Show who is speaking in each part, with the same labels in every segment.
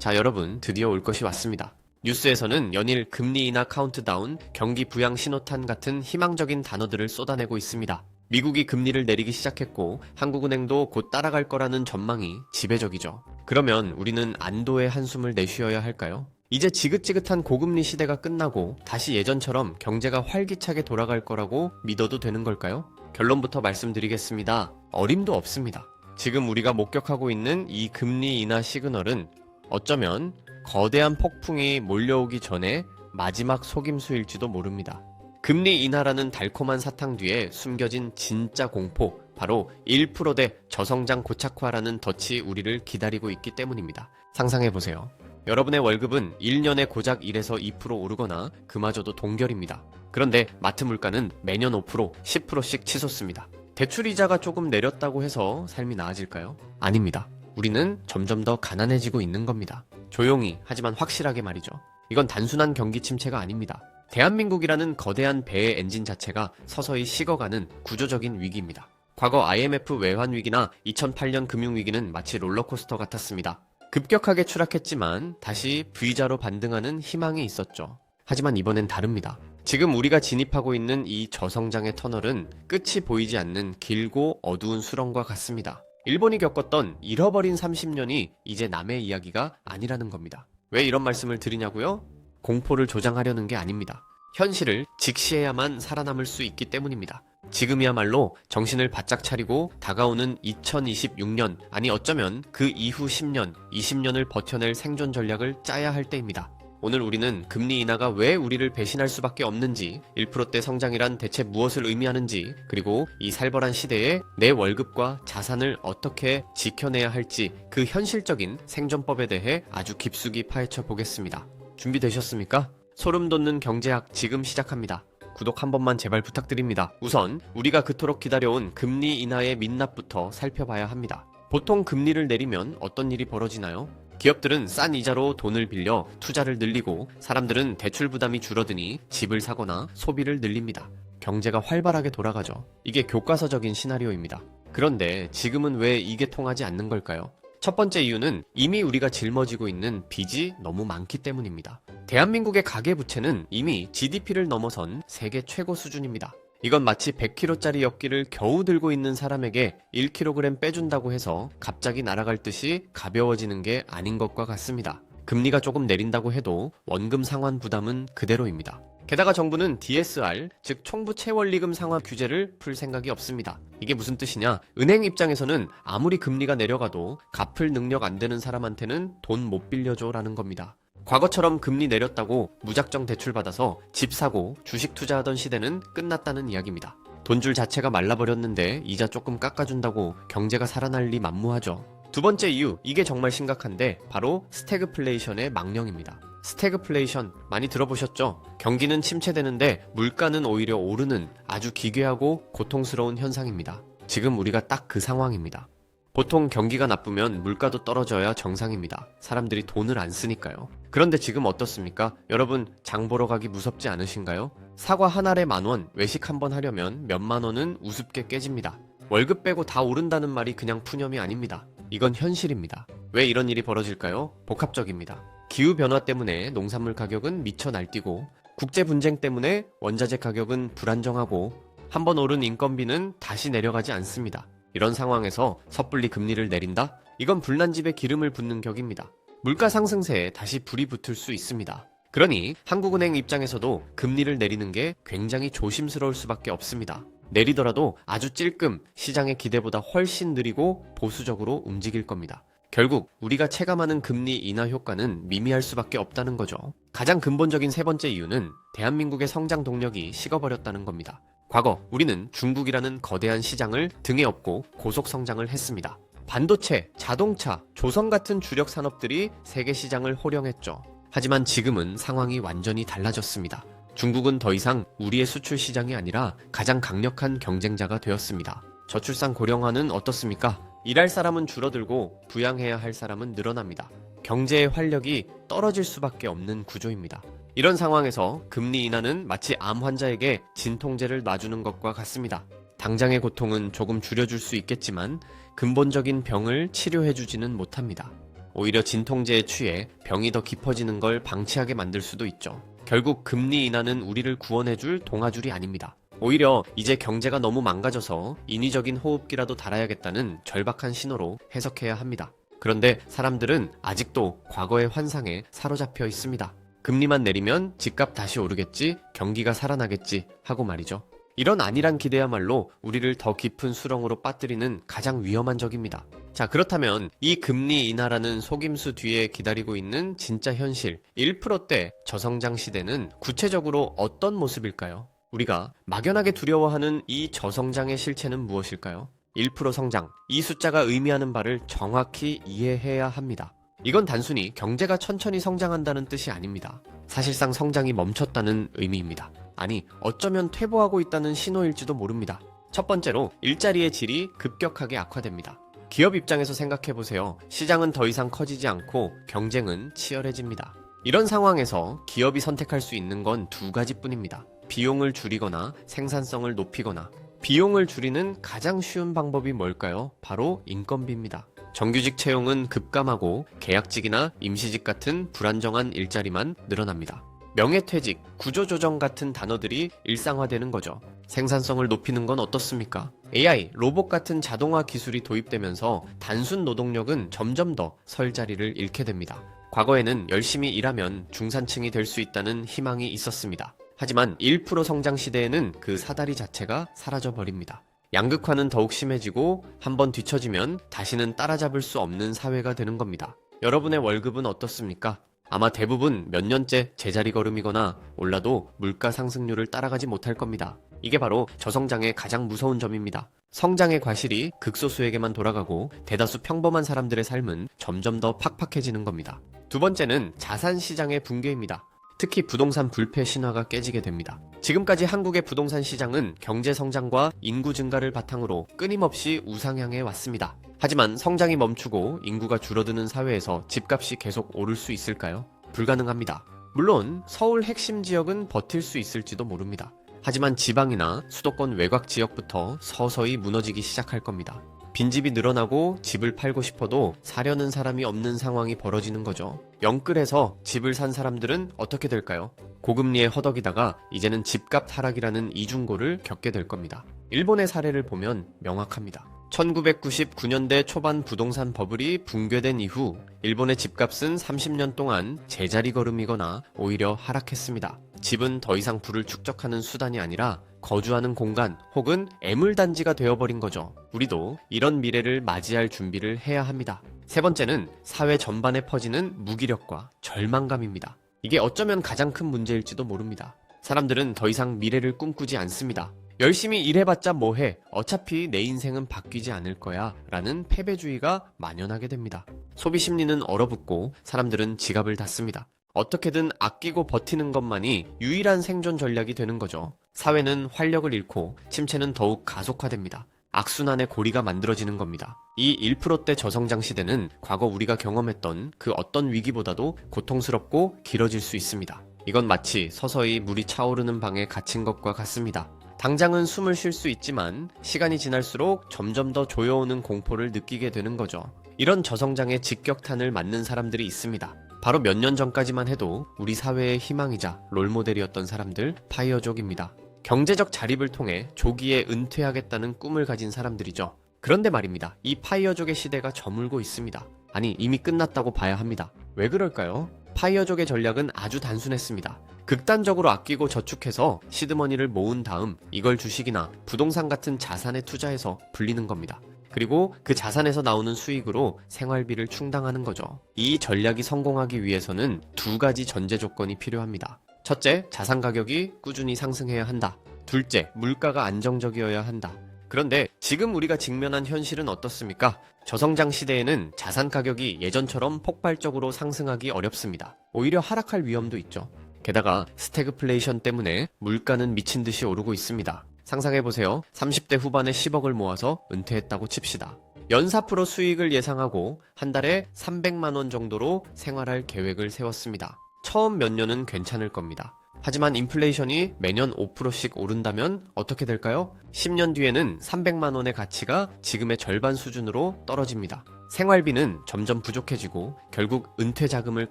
Speaker 1: 자, 여러분, 드디어 올 것이 왔습니다. 뉴스에서는 연일 금리 인하 카운트다운, 경기 부양 신호탄 같은 희망적인 단어들을 쏟아내고 있습니다. 미국이 금리를 내리기 시작했고 한국은행도 곧 따라갈 거라는 전망이 지배적이죠. 그러면 우리는 안도의 한숨을 내쉬어야 할까요? 이제 지긋지긋한 고금리 시대가 끝나고 다시 예전처럼 경제가 활기차게 돌아갈 거라고 믿어도 되는 걸까요? 결론부터 말씀드리겠습니다. 어림도 없습니다. 지금 우리가 목격하고 있는 이 금리 인하 시그널은 어쩌면 거대한 폭풍이 몰려오기 전에 마지막 속임수일지도 모릅니다. 금리 인하라는 달콤한 사탕 뒤에 숨겨진 진짜 공포, 바로 1%대 저성장 고착화라는 덫이 우리를 기다리고 있기 때문입니다. 상상해보세요. 여러분의 월급은 1년에 고작 1에서 2% 오르거나 그마저도 동결입니다. 그런데 마트 물가는 매년 5%, 10%씩 치솟습니다. 대출 이자가 조금 내렸다고 해서 삶이 나아질까요? 아닙니다. 우리는 점점 더 가난해지고 있는 겁니다. 조용히 하지만 확실하게 말이죠. 이건 단순한 경기 침체가 아닙니다. 대한민국이라는 거대한 배의 엔진 자체가 서서히 식어가는 구조적인 위기입니다. 과거 IMF 외환 위기나 2008년 금융위기는 마치 롤러코스터 같았습니다. 급격하게 추락했지만 다시 V자로 반등하는 희망이 있었죠. 하지만 이번엔 다릅니다. 지금 우리가 진입하고 있는 이 저성장의 터널은 끝이 보이지 않는 길고 어두운 수렁과 같습니다. 일본이 겪었던 잃어버린 30년이 이제 남의 이야기가 아니라는 겁니다. 왜 이런 말씀을 드리냐고요? 공포를 조장하려는 게 아닙니다. 현실을 직시해야만 살아남을 수 있기 때문입니다. 지금이야말로 정신을 바짝 차리고 다가오는 2026년, 아니 어쩌면 그 이후 10년, 20년을 버텨낼 생존 전략을 짜야 할 때입니다. 오늘 우리는 금리 인하가 왜 우리를 배신할 수밖에 없는지, 1%대 성장이란 대체 무엇을 의미하는지, 그리고 이 살벌한 시대에 내 월급과 자산을 어떻게 지켜내야 할지 그 현실적인 생존법에 대해 아주 깊숙이 파헤쳐 보겠습니다. 준비되셨습니까? 소름 돋는 경제학 지금 시작합니다. 구독 한 번만 제발 부탁드립니다. 우선 우리가 그토록 기다려온 금리 인하의 민낯부터 살펴봐야 합니다. 보통 금리를 내리면 어떤 일이 벌어지나요? 기업들은 싼 이자로 돈을 빌려 투자를 늘리고 사람들은 대출 부담이 줄어드니 집을 사거나 소비를 늘립니다. 경제가 활발하게 돌아가죠. 이게 교과서적인 시나리오입니다. 그런데 지금은 왜 이게 통하지 않는 걸까요? 첫 번째 이유는 이미 우리가 짊어지고 있는 빚이 너무 많기 때문입니다. 대한민국의 가계부채는 이미 GDP를 넘어선 세계 최고 수준입니다. 이건 마치 100kg짜리 엽기를 겨우 들고 있는 사람에게 1kg 빼준다고 해서 갑자기 날아갈 듯이 가벼워지는 게 아닌 것과 같습니다. 금리가 조금 내린다고 해도 원금 상환 부담은 그대로입니다. 게다가 정부는 DSR, 즉 총부채원리금 상환 규제를 풀 생각이 없습니다. 이게 무슨 뜻이냐? 은행 입장에서는 아무리 금리가 내려가도 갚을 능력 안 되는 사람한테는 돈 못 빌려줘라는 겁니다. 과거처럼 금리 내렸다고 무작정 대출받아서 집 사고 주식 투자하던 시대는 끝났다는 이야기입니다. 돈줄 자체가 말라버렸는데 이자 조금 깎아준다고 경제가 살아날 리 만무하죠. 두 번째 이유, 이게 정말 심각한데 바로 스태그플레이션의 망령입니다. 스태그플레이션 많이 들어보셨죠? 경기는 침체되는데 물가는 오히려 오르는 아주 기괴하고 고통스러운 현상입니다. 지금 우리가 딱 그 상황입니다. 보통 경기가 나쁘면 물가도 떨어져야 정상입니다. 사람들이 돈을 안 쓰니까요. 그런데 지금 어떻습니까? 여러분, 장 보러 가기 무섭지 않으신가요? 사과 한 알에 10,000원, 외식 한번 하려면 몇만 원은 우습게 깨집니다. 월급 빼고 다 오른다는 말이 그냥 푸념이 아닙니다. 이건 현실입니다. 왜 이런 일이 벌어질까요? 복합적입니다. 기후변화 때문에 농산물 가격은 미쳐 날뛰고, 국제 분쟁 때문에 원자재 가격은 불안정하고, 한번 오른 인건비는 다시 내려가지 않습니다. 이런 상황에서 섣불리 금리를 내린다? 이건 불난 집에 기름을 붓는 격입니다. 물가 상승세에 다시 불이 붙을 수 있습니다. 그러니 한국은행 입장에서도 금리를 내리는 게 굉장히 조심스러울 수밖에 없습니다. 내리더라도 아주 찔끔 시장의 기대보다 훨씬 느리고 보수적으로 움직일 겁니다. 결국 우리가 체감하는 금리 인하 효과는 미미할 수밖에 없다는 거죠. 가장 근본적인 세 번째 이유는 대한민국의 성장 동력이 식어버렸다는 겁니다. 과거 우리는 중국이라는 거대한 시장을 등에 업고 고속 성장을 했습니다. 반도체, 자동차, 조선 같은 주력 산업들이 세계 시장을 호령했죠. 하지만 지금은 상황이 완전히 달라졌습니다. 중국은 더 이상 우리의 수출 시장이 아니라 가장 강력한 경쟁자가 되었습니다. 저출산 고령화는 어떻습니까? 일할 사람은 줄어들고 부양해야 할 사람은 늘어납니다. 경제의 활력이 떨어질 수밖에 없는 구조입니다. 이런 상황에서 금리 인하는 마치 암 환자에게 진통제를 놔주는 것과 같습니다. 당장의 고통은 조금 줄여줄 수 있겠지만 근본적인 병을 치료해주지는 못합니다. 오히려 진통제에 취해 병이 더 깊어지는 걸 방치하게 만들 수도 있죠. 결국 금리 인하는 우리를 구원해줄 동아줄이 아닙니다. 오히려 이제 경제가 너무 망가져서 인위적인 호흡기라도 달아야겠다는 절박한 신호로 해석해야 합니다. 그런데 사람들은 아직도 과거의 환상에 사로잡혀 있습니다. 금리만 내리면 집값 다시 오르겠지, 경기가 살아나겠지 하고 말이죠. 이런 안일한 기대야말로 우리를 더 깊은 수렁으로 빠뜨리는 가장 위험한 적입니다. 자, 그렇다면 이 금리 인하라는 속임수 뒤에 기다리고 있는 진짜 현실 1%대 저성장 시대는 구체적으로 어떤 모습일까요? 우리가 막연하게 두려워하는 이 저성장의 실체는 무엇일까요? 1% 성장, 이 숫자가 의미하는 바를 정확히 이해해야 합니다. 이건 단순히 경제가 천천히 성장한다는 뜻이 아닙니다. 사실상 성장이 멈췄다는 의미입니다. 아니, 어쩌면 퇴보하고 있다는 신호일지도 모릅니다. 첫 번째로 일자리의 질이 급격하게 악화됩니다. 기업 입장에서 생각해보세요. 시장은 더 이상 커지지 않고 경쟁은 치열해집니다. 이런 상황에서 기업이 선택할 수 있는 건 두 가지뿐입니다. 비용을 줄이거나 생산성을 높이거나. 비용을 줄이는 가장 쉬운 방법이 뭘까요? 바로 인건비입니다. 정규직 채용은 급감하고 계약직이나 임시직 같은 불안정한 일자리만 늘어납니다. 명예퇴직, 구조조정 같은 단어들이 일상화되는 거죠. 생산성을 높이는 건 어떻습니까? AI, 로봇 같은 자동화 기술이 도입되면서 단순 노동력은 점점 더 설 자리를 잃게 됩니다. 과거에는 열심히 일하면 중산층이 될 수 있다는 희망이 있었습니다. 하지만 1% 성장 시대에는 그 사다리 자체가 사라져버립니다. 양극화는 더욱 심해지고 한번 뒤처지면 다시는 따라잡을 수 없는 사회가 되는 겁니다. 여러분의 월급은 어떻습니까? 아마 대부분 몇 년째 제자리 걸음이거나 올라도 물가 상승률을 따라가지 못할 겁니다. 이게 바로 저성장의 가장 무서운 점입니다. 성장의 과실이 극소수에게만 돌아가고 대다수 평범한 사람들의 삶은 점점 더 팍팍해지는 겁니다. 두 번째는 자산 시장의 붕괴입니다. 특히 부동산 불패 신화가 깨지게 됩니다. 지금까지 한국의 부동산 시장은 경제 성장과 인구 증가를 바탕으로 끊임없이 우상향해 왔습니다. 하지만 성장이 멈추고 인구가 줄어드는 사회에서 집값이 계속 오를 수 있을까요? 불가능합니다. 물론 서울 핵심 지역은 버틸 수 있을지도 모릅니다. 하지만 지방이나 수도권 외곽 지역부터 서서히 무너지기 시작할 겁니다. 빈집이 늘어나고 집을 팔고 싶어도 사려는 사람이 없는 상황이 벌어지는 거죠. 영끌에서 집을 산 사람들은 어떻게 될까요? 고금리에 허덕이다가 이제는 집값 하락이라는 이중고를 겪게 될 겁니다. 일본의 사례를 보면 명확합니다. 1999년대 초반 부동산 버블이 붕괴된 이후 일본의 집값은 30년 동안 제자리 걸음이거나 오히려 하락했습니다. 집은 더 이상 부를 축적하는 수단이 아니라 거주하는 공간 혹은 애물단지가 되어버린 거죠. 우리도 이런 미래를 맞이할 준비를 해야 합니다. 세 번째는 사회 전반에 퍼지는 무기력과 절망감입니다. 이게 어쩌면 가장 큰 문제일지도 모릅니다. 사람들은 더 이상 미래를 꿈꾸지 않습니다. 열심히 일해봤자 뭐해, 어차피 내 인생은 바뀌지 않을 거야 라는 패배주의가 만연하게 됩니다. 소비 심리는 얼어붙고 사람들은 지갑을 닫습니다. 어떻게든 아끼고 버티는 것만이 유일한 생존 전략이 되는 거죠. 사회는 활력을 잃고 침체는 더욱 가속화됩니다. 악순환의 고리가 만들어지는 겁니다. 이 1%대 저성장 시대는 과거 우리가 경험했던 그 어떤 위기보다도 고통스럽고 길어질 수 있습니다. 이건 마치 서서히 물이 차오르는 방에 갇힌 것과 같습니다. 당장은 숨을 쉴 수 있지만 시간이 지날수록 점점 더 조여오는 공포를 느끼게 되는 거죠. 이런 저성장의 직격탄을 맞는 사람들이 있습니다. 바로 몇 년 전까지만 해도 우리 사회의 희망이자 롤모델이었던 사람들, 파이어족입니다. 경제적 자립을 통해 조기에 은퇴하겠다는 꿈을 가진 사람들이죠. 그런데 말입니다. 이 파이어족의 시대가 저물고 있습니다. 아니, 이미 끝났다고 봐야 합니다. 왜 그럴까요? 파이어족의 전략은 아주 단순했습니다. 극단적으로 아끼고 저축해서 시드머니를 모은 다음 이걸 주식이나 부동산 같은 자산에 투자해서 불리는 겁니다. 그리고 그 자산에서 나오는 수익으로 생활비를 충당하는 거죠. 이 전략이 성공하기 위해서는 두 가지 전제 조건이 필요합니다. 첫째, 자산 가격이 꾸준히 상승해야 한다. 둘째, 물가가 안정적이어야 한다. 그런데 지금 우리가 직면한 현실은 어떻습니까? 저성장 시대에는 자산 가격이 예전처럼 폭발적으로 상승하기 어렵습니다. 오히려 하락할 위험도 있죠. 게다가 스태그플레이션 때문에 물가는 미친 듯이 오르고 있습니다. 상상해보세요. 30대 후반에 10억을 모아서 은퇴했다고 칩시다. 연 4% 수익을 예상하고 한 달에 300만 원 정도로 생활할 계획을 세웠습니다. 처음 몇 년은 괜찮을 겁니다. 하지만 인플레이션이 매년 5%씩 오른다면 어떻게 될까요? 10년 뒤에는 300만 원의 가치가 지금의 절반 수준으로 떨어집니다. 생활비는 점점 부족해지고 결국 은퇴 자금을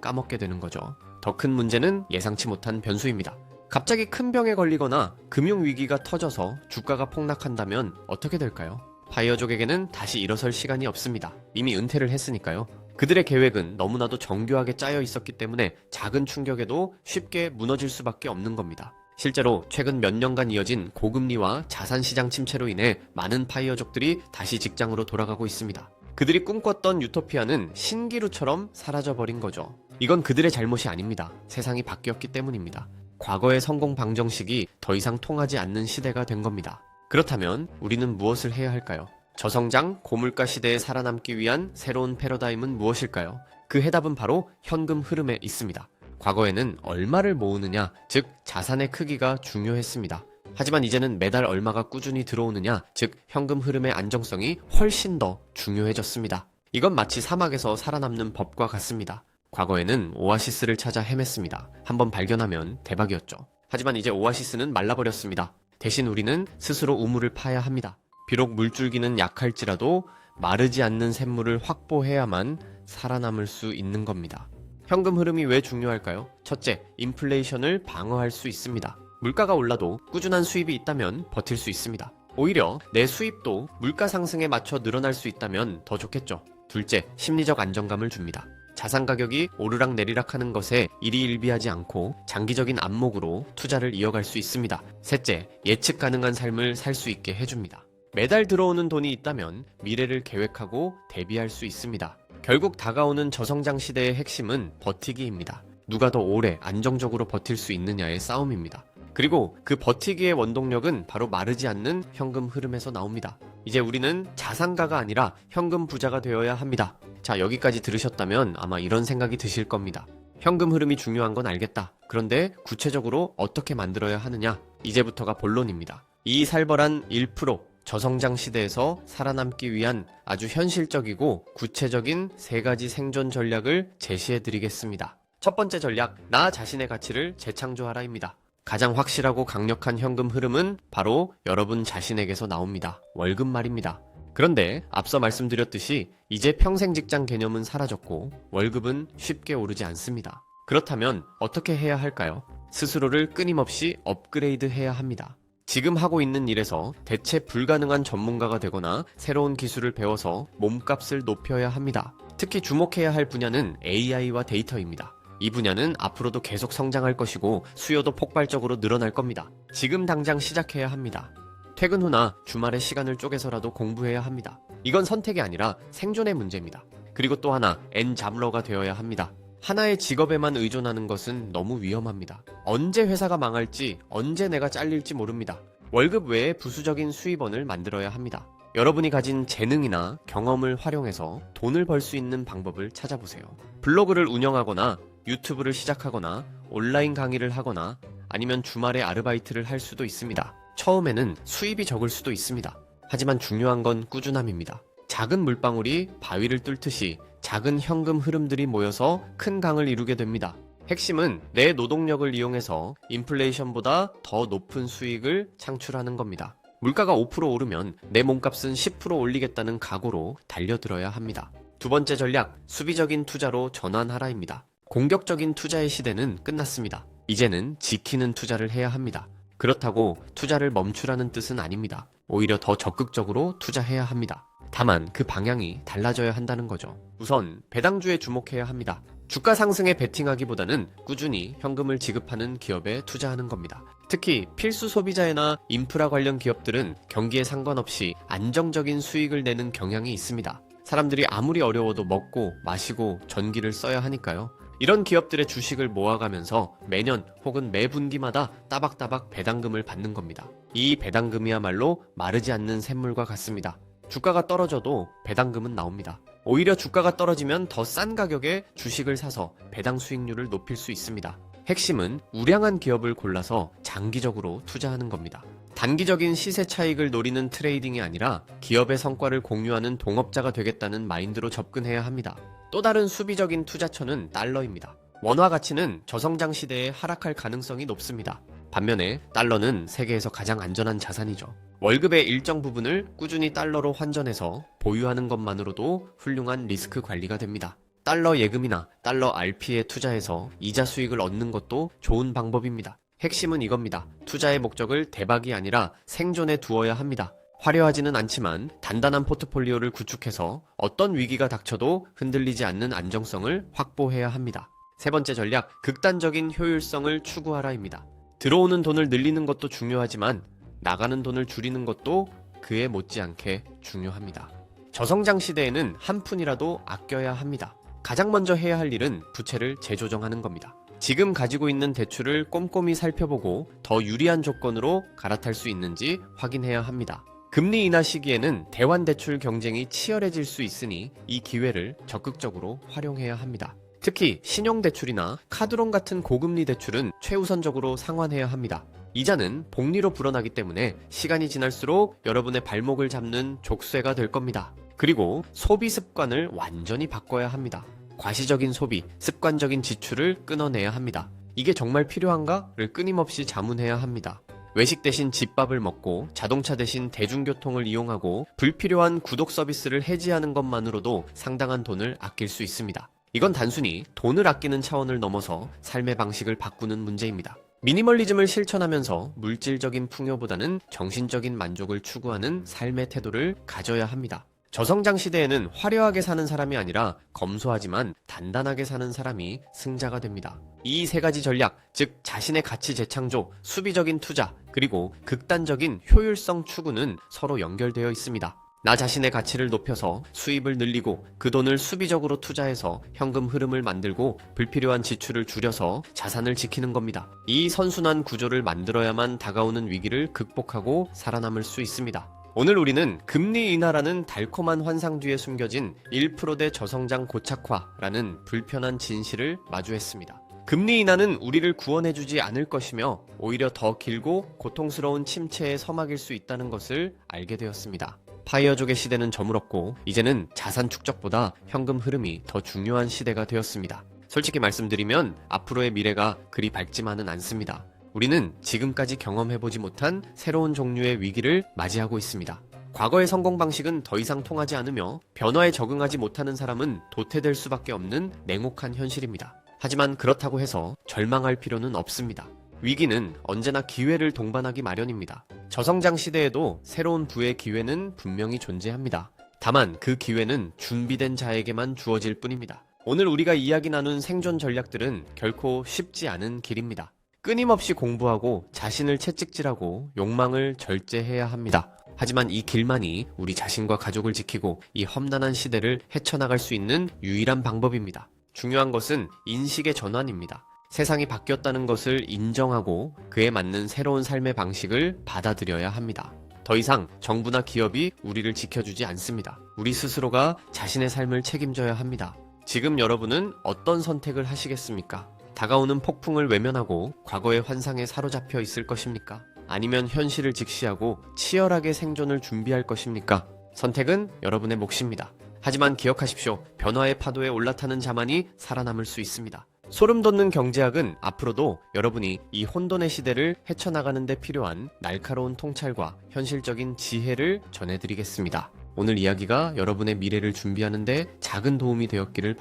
Speaker 1: 까먹게 되는 거죠. 더 큰 문제는 예상치 못한 변수입니다. 갑자기 큰 병에 걸리거나 금융위기가 터져서 주가가 폭락한다면 어떻게 될까요? 파이어족에게는 다시 일어설 시간이 없습니다. 이미 은퇴를 했으니까요. 그들의 계획은 너무나도 정교하게 짜여 있었기 때문에 작은 충격에도 쉽게 무너질 수밖에 없는 겁니다. 실제로 최근 몇 년간 이어진 고금리와 자산시장 침체로 인해 많은 파이어족들이 다시 직장으로 돌아가고 있습니다. 그들이 꿈꿨던 유토피아는 신기루처럼 사라져버린 거죠. 이건 그들의 잘못이 아닙니다. 세상이 바뀌었기 때문입니다. 과거의 성공 방정식이 더 이상 통하지 않는 시대가 된 겁니다. 그렇다면 우리는 무엇을 해야 할까요? 저성장, 고물가 시대에 살아남기 위한 새로운 패러다임은 무엇일까요? 그 해답은 바로 현금 흐름에 있습니다. 과거에는 얼마를 모으느냐, 즉 자산의 크기가 중요했습니다. 하지만 이제는 매달 얼마가 꾸준히 들어오느냐, 즉 현금 흐름의 안정성이 훨씬 더 중요해졌습니다. 이건 마치 사막에서 살아남는 법과 같습니다. 과거에는 오아시스를 찾아 헤맸습니다. 한번 발견하면 대박이었죠. 하지만 이제 오아시스는 말라버렸습니다. 대신 우리는 스스로 우물을 파야 합니다. 비록 물줄기는 약할지라도 마르지 않는 샘물을 확보해야만 살아남을 수 있는 겁니다. 현금 흐름이 왜 중요할까요? 첫째, 인플레이션을 방어할 수 있습니다. 물가가 올라도 꾸준한 수입이 있다면 버틸 수 있습니다. 오히려 내 수입도 물가 상승에 맞춰 늘어날 수 있다면 더 좋겠죠. 둘째, 심리적 안정감을 줍니다. 자산 가격이 오르락 내리락 하는 것에 일희일비하지 않고 장기적인 안목으로 투자를 이어갈 수 있습니다. 셋째, 예측 가능한 삶을 살 수 있게 해줍니다. 매달 들어오는 돈이 있다면 미래를 계획하고 대비할 수 있습니다. 결국 다가오는 저성장 시대의 핵심은 버티기입니다. 누가 더 오래 안정적으로 버틸 수 있느냐의 싸움입니다. 그리고 그 버티기의 원동력은 바로 마르지 않는 현금 흐름에서 나옵니다. 이제 우리는 자산가가 아니라 현금 부자가 되어야 합니다. 자, 여기까지 들으셨다면 아마 이런 생각이 드실 겁니다. 현금 흐름이 중요한 건 알겠다. 그런데 구체적으로 어떻게 만들어야 하느냐? 이제부터가 본론입니다. 이 살벌한 1% 저성장 시대에서 살아남기 위한 아주 현실적이고 구체적인 3가지 생존 전략을 제시해 드리겠습니다. 첫 번째 전략, 나 자신의 가치를 재창조하라입니다. 가장 확실하고 강력한 현금 흐름은 바로 여러분 자신에게서 나옵니다. 월급 말입니다. 그런데 앞서 말씀드렸듯이 이제 평생 직장 개념은 사라졌고 월급은 쉽게 오르지 않습니다. 그렇다면 어떻게 해야 할까요? 스스로를 끊임없이 업그레이드 해야 합니다. 지금 하고 있는 일에서 대체 불가능한 전문가가 되거나 새로운 기술을 배워서 몸값을 높여야 합니다. 특히 주목해야 할 분야는 AI와 데이터입니다. 이 분야는 앞으로도 계속 성장할 것이고 수요도 폭발적으로 늘어날 겁니다. 지금 당장 시작해야 합니다. 퇴근 후나 주말에 시간을 쪼개서라도 공부해야 합니다. 이건 선택이 아니라 생존의 문제입니다. 그리고 또 하나, 엔잡러가 되어야 합니다. 하나의 직업에만 의존하는 것은 너무 위험합니다. 언제 회사가 망할지, 언제 내가 잘릴지 모릅니다. 월급 외에 부수적인 수입원을 만들어야 합니다. 여러분이 가진 재능이나 경험을 활용해서 돈을 벌 수 있는 방법을 찾아보세요. 블로그를 운영하거나 유튜브를 시작하거나 온라인 강의를 하거나 아니면 주말에 아르바이트를 할 수도 있습니다. 처음에는 수입이 적을 수도 있습니다. 하지만 중요한 건 꾸준함입니다. 작은 물방울이 바위를 뚫듯이 작은 현금 흐름들이 모여서 큰 강을 이루게 됩니다. 핵심은 내 노동력을 이용해서 인플레이션보다 더 높은 수익을 창출하는 겁니다. 물가가 5% 오르면 내 몸값은 10% 올리겠다는 각오로 달려들어야 합니다. 두 번째 전략, 수비적인 투자로 전환하라입니다. 공격적인 투자의 시대는 끝났습니다. 이제는 지키는 투자를 해야 합니다. 그렇다고 투자를 멈추라는 뜻은 아닙니다. 오히려 더 적극적으로 투자해야 합니다. 다만 그 방향이 달라져야 한다는 거죠. 우선 배당주에 주목해야 합니다. 주가 상승에 베팅하기보다는 꾸준히 현금을 지급하는 기업에 투자하는 겁니다. 특히 필수 소비자에나 인프라 관련 기업들은 경기에 상관없이 안정적인 수익을 내는 경향이 있습니다. 사람들이 아무리 어려워도 먹고 마시고 전기를 써야 하니까요. 이런 기업들의 주식을 모아가면서 매년 혹은 매 분기마다 따박따박 배당금을 받는 겁니다. 이 배당금이야말로 마르지 않는 샘물과 같습니다. 주가가 떨어져도 배당금은 나옵니다. 오히려 주가가 떨어지면 더 싼 가격에 주식을 사서 배당 수익률을 높일 수 있습니다. 핵심은 우량한 기업을 골라서 장기적으로 투자하는 겁니다. 단기적인 시세 차익을 노리는 트레이딩이 아니라 기업의 성과를 공유하는 동업자가 되겠다는 마인드로 접근해야 합니다. 또 다른 수비적인 투자처는 달러입니다. 원화 가치는 저성장 시대에 하락할 가능성이 높습니다. 반면에 달러는 세계에서 가장 안전한 자산이죠. 월급의 일정 부분을 꾸준히 달러로 환전해서 보유하는 것만으로도 훌륭한 리스크 관리가 됩니다. 달러 예금이나 달러 RP에 투자해서 이자 수익을 얻는 것도 좋은 방법입니다. 핵심은 이겁니다. 투자의 목적을 대박이 아니라 생존에 두어야 합니다. 화려하지는 않지만 단단한 포트폴리오를 구축해서 어떤 위기가 닥쳐도 흔들리지 않는 안정성을 확보해야 합니다. 세 번째 전략, 극단적인 효율성을 추구하라입니다. 들어오는 돈을 늘리는 것도 중요하지만 나가는 돈을 줄이는 것도 그에 못지않게 중요합니다. 저성장 시대에는 한 푼이라도 아껴야 합니다. 가장 먼저 해야 할 일은 부채를 재조정하는 겁니다. 지금 가지고 있는 대출을 꼼꼼히 살펴보고 더 유리한 조건으로 갈아탈 수 있는지 확인해야 합니다. 금리 인하 시기에는 대환대출 경쟁이 치열해질 수 있으니 이 기회를 적극적으로 활용해야 합니다. 특히 신용대출이나 카드론 같은 고금리 대출은 최우선적으로 상환해야 합니다. 이자는 복리로 불어나기 때문에 시간이 지날수록 여러분의 발목을 잡는 족쇄가 될 겁니다. 그리고 소비 습관을 완전히 바꿔야 합니다. 과시적인 소비, 습관적인 지출을 끊어내야 합니다. 이게 정말 필요한가를 끊임없이 자문해야 합니다. 외식 대신 집밥을 먹고 자동차 대신 대중교통을 이용하고 불필요한 구독 서비스를 해지하는 것만으로도 상당한 돈을 아낄 수 있습니다. 이건 단순히 돈을 아끼는 차원을 넘어서 삶의 방식을 바꾸는 문제입니다. 미니멀리즘을 실천하면서 물질적인 풍요보다는 정신적인 만족을 추구하는 삶의 태도를 가져야 합니다. 저성장 시대에는 화려하게 사는 사람이 아니라 검소하지만 단단하게 사는 사람이 승자가 됩니다. 이 세 가지 전략, 즉 자신의 가치 재창조, 수비적인 투자, 그리고 극단적인 효율성 추구는 서로 연결되어 있습니다. 나 자신의 가치를 높여서 수입을 늘리고 그 돈을 수비적으로 투자해서 현금 흐름을 만들고 불필요한 지출을 줄여서 자산을 지키는 겁니다. 이 선순환 구조를 만들어야만 다가오는 위기를 극복하고 살아남을 수 있습니다. 오늘 우리는 금리 인하라는 달콤한 환상 뒤에 숨겨진 1%대 저성장 고착화라는 불편한 진실을 마주했습니다. 금리 인하는 우리를 구원해주지 않을 것이며 오히려 더 길고 고통스러운 침체의 서막일 수 있다는 것을 알게 되었습니다. 파이어족의 시대는 저물었고 이제는 자산 축적보다 현금 흐름이 더 중요한 시대가 되었습니다. 솔직히 말씀드리면 앞으로의 미래가 그리 밝지만은 않습니다. 우리는 지금까지 경험해보지 못한 새로운 종류의 위기를 맞이하고 있습니다. 과거의 성공 방식은 더 이상 통하지 않으며 변화에 적응하지 못하는 사람은 도태될 수밖에 없는 냉혹한 현실입니다. 하지만 그렇다고 해서 절망할 필요는 없습니다. 위기는 언제나 기회를 동반하기 마련입니다. 저성장 시대에도 새로운 부의 기회는 분명히 존재합니다. 다만 그 기회는 준비된 자에게만 주어질 뿐입니다. 오늘 우리가 이야기 나눈 생존 전략들은 결코 쉽지 않은 길입니다. 끊임없이 공부하고 자신을 채찍질하고 욕망을 절제해야 합니다. 하지만 이 길만이 우리 자신과 가족을 지키고 이 험난한 시대를 헤쳐나갈 수 있는 유일한 방법입니다. 중요한 것은 인식의 전환입니다. 세상이 바뀌었다는 것을 인정하고 그에 맞는 새로운 삶의 방식을 받아들여야 합니다. 더 이상 정부나 기업이 우리를 지켜주지 않습니다. 우리 스스로가 자신의 삶을 책임져야 합니다. 지금 여러분은 어떤 선택을 하시겠습니까? 다가오는 폭풍을 외면하고 과거의 환상에 사로잡혀 있을 것입니까? 아니면 현실을 직시하고 치열하게 생존을 준비할 것입니까? 선택은 여러분의 몫입니다. 하지만 기억하십시오. 변화의 파도에 올라타는 자만이 살아남을 수 있습니다. 소름 돋는 경제학은 앞으로도 여러분이 이 혼돈의 시대를 헤쳐나가는 데 필요한 날카로운 통찰과 현실적인 지혜를 전해드리겠습니다. 오늘 이야기가 여러분의 미래를 준비하는 데 작은 도움이 되었기를 바랍니다.